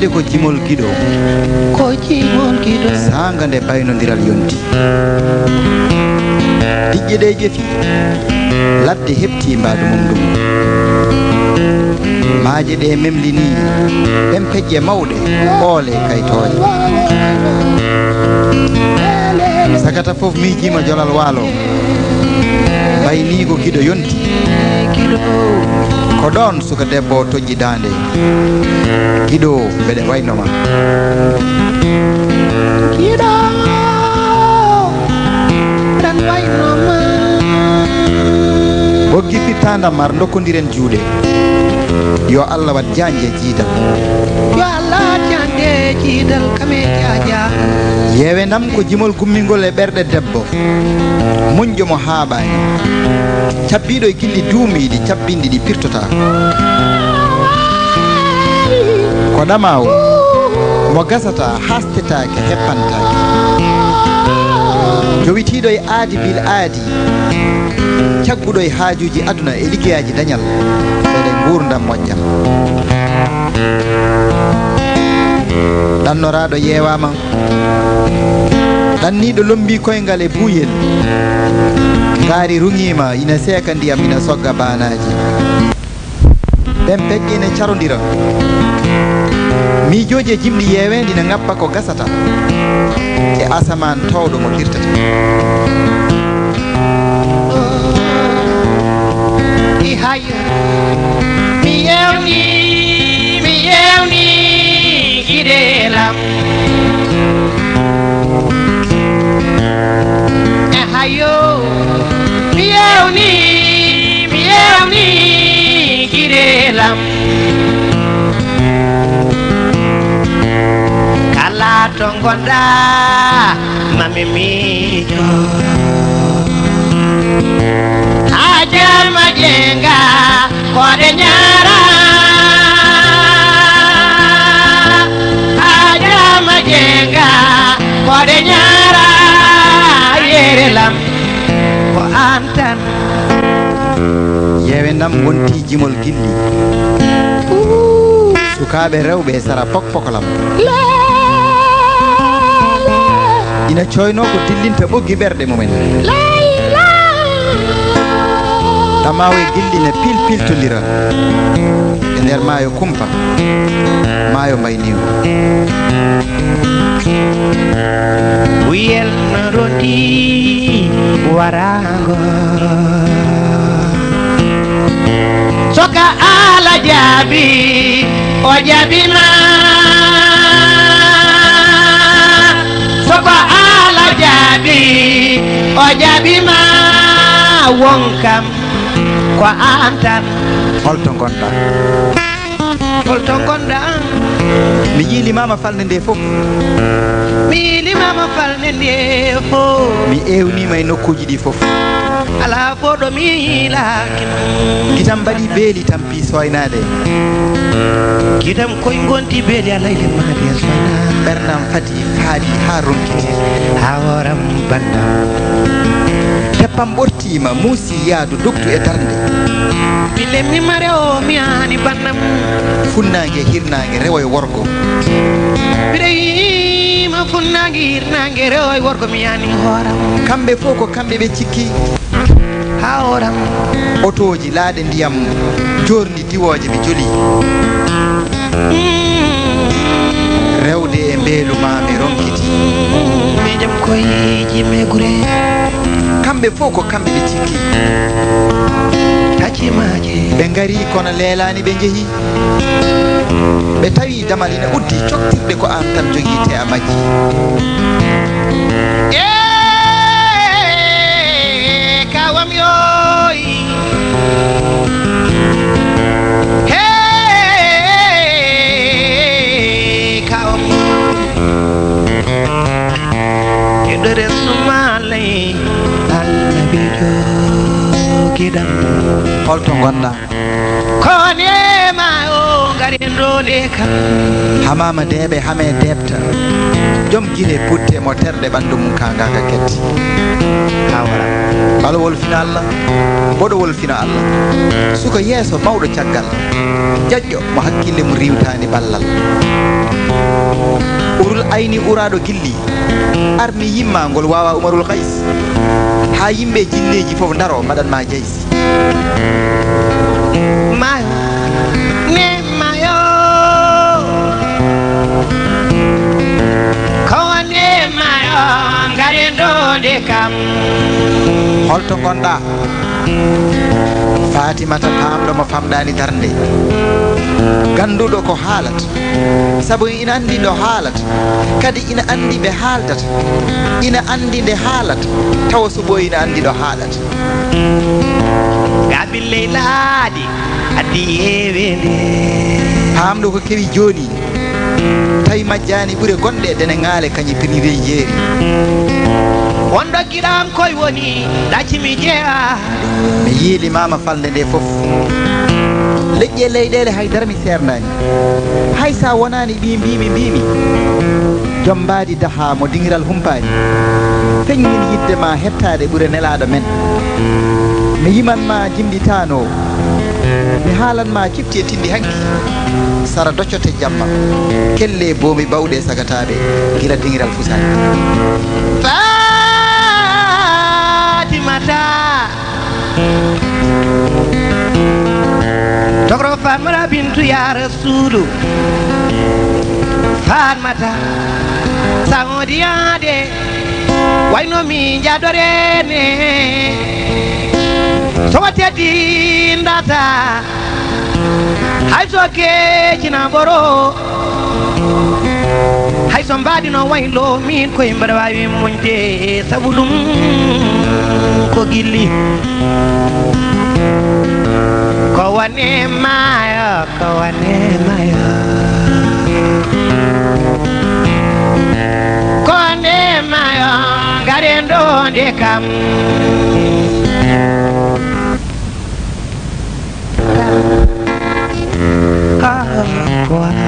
wadde ko jimol giɗo sanga nde baynodiral yonti diƴƴe ɗe ƴefi ladde heɓti mbadu mum ɗum maaje ɗe memlini ɗen peƴƴe mawɗe oole kaytoje sakata fof miijima jolal waalo baynigo giɗo yonti ko ɗon suka debbo toƴƴi dande giɗo mbeɗe waynoma giɗo ɗan waynoma boggi fittandam mar dokkodiren juuɗe yo Allah wat janje jiidal yo Allah janje jiidal kame jaja yewe ndam ko jimol gummingol e ɓerɗe debbo muñƴo mo haaɓani cabbiɗo e gilli duumiɗi cabbinɗi ɗi pirtota ko ɗamaw mo gasata hastetake heppantake jowitiɗo e aadi bil aadi cagguɗo e haajuji aduna e liggeyaji dañal ɓeɗe gurdam moƴƴam ɗannoraɗo yewama ɗanniɗo lombi koyngal e buuyel gaari ruŋima ina seeka ndiyam ina sogga banaji ɓen peƴƴe ine carodira miijoji e jimɗi yewendi ne ngabba ko gasata e asaman tawɗo mo firtata mi yewni giɗelam hayo mi yewni giɗelam kala to gonɗa mami miijo ajama jenga koɗe ñara ajama jenga koɗe ñara yerelam ko antan yewe ndam wonti jimol gilli sukaɓe rewɓe e sara pokpokolam ina coyno ko dillinta ɓoggi ɓerɗe mumen tamawe gilli ne pilpiltodira e nder maayo kumpa maayo mbayniwo wiyel no rodi warago soka ala jaabi o jaabima soka ala jaabi o jaabima wonkam ko an tan holto gonɗa mi yiilimama falde nde fof mi ewnima e nokkuji ɗi fof ala fo ɗo mi yiilakima gitam mbaɗi beeli tampi soynade gitam koye gonti beeli alayle maɗi e soyna ɓernam fati faaɗi ha ronkiti ha woram bandam teppam ɓortima muusi yaadu dogtu e darde bille mi mare o mi ani bannam funnague hirnague rewo e worgo mbiɗa yima funnague hirnague rewo e worgo mi yani hooram kamɓe fof ko kamɓe ɓe cikki ha hooram otoji laaɗe ndiyam jordi diwoje ɓe joli rewde e mbeeluma mi ronkiti miijam koyeji me gure kamɓe fof ko kamɓe ɓe cikki hacimaji ɓe ngari kono leelani ɓe jeehi ɓe tawi damal ina uddi coktirɗe ko an tan joguite a majji kawam yoyi kawam eɗo resnumalay Allah bijo kiɗam holto gonɗa kone ma o gari ɗo ndole kam hamama deɓe hame debta jom guite putte mo terde ɓandu mum kangaka ketti kawara balowol fina Allah boɗowol fina Allah suka yeeso mawɗo caggal jaƴƴo mo hakkille mo riwtani ballal urul ayni uraɗo gilli armi yimmangol wawa umarul kays ha yimɓe jinneji foof daro mbaɗanma jeysi mayo ne mayo kowone mayo ngare ndode kam holto gonɗa fatimata pamɗo mo famɗani darde ganduɗo ko haalata saabu ina andi ɗo haalata kadi ina andi ɓe haaldata ina andi nde haalata tawa so ɓoyi ina andi ɗo haalata gabille laaɗi addi yewende pamɗo ko kewi joni tawi majjani ɓuure gonɗe dene ngaale kañi privé jeeri wonɗo giɗam koye woni ɗaccimi jeeya mi yiilimama falde nde foof leƴƴi e leyɗele haydara mi sernani hay sa wonani mbimi joom mbadi daha mo dingiral humpani feññin yidde ma hettade ɓuure nelaɗo men mi yimanma jimɗitano mi haalanma kifti e tindi hanki sara doccote jamma kelle bomi bawɗe sagataɓe gila dingiral fusani fatimata togro famara bintu ya rasulu fatmata saodiyade wayno mi jadorene so watedi ndata hay so kecina ɓoro hay so mbaɗino waylo min koye mbaɗa wawi moñde saabu ɗum ko gilli ko wane mayo ko wane mayo ko wane mayo garen ɗo nde kam ko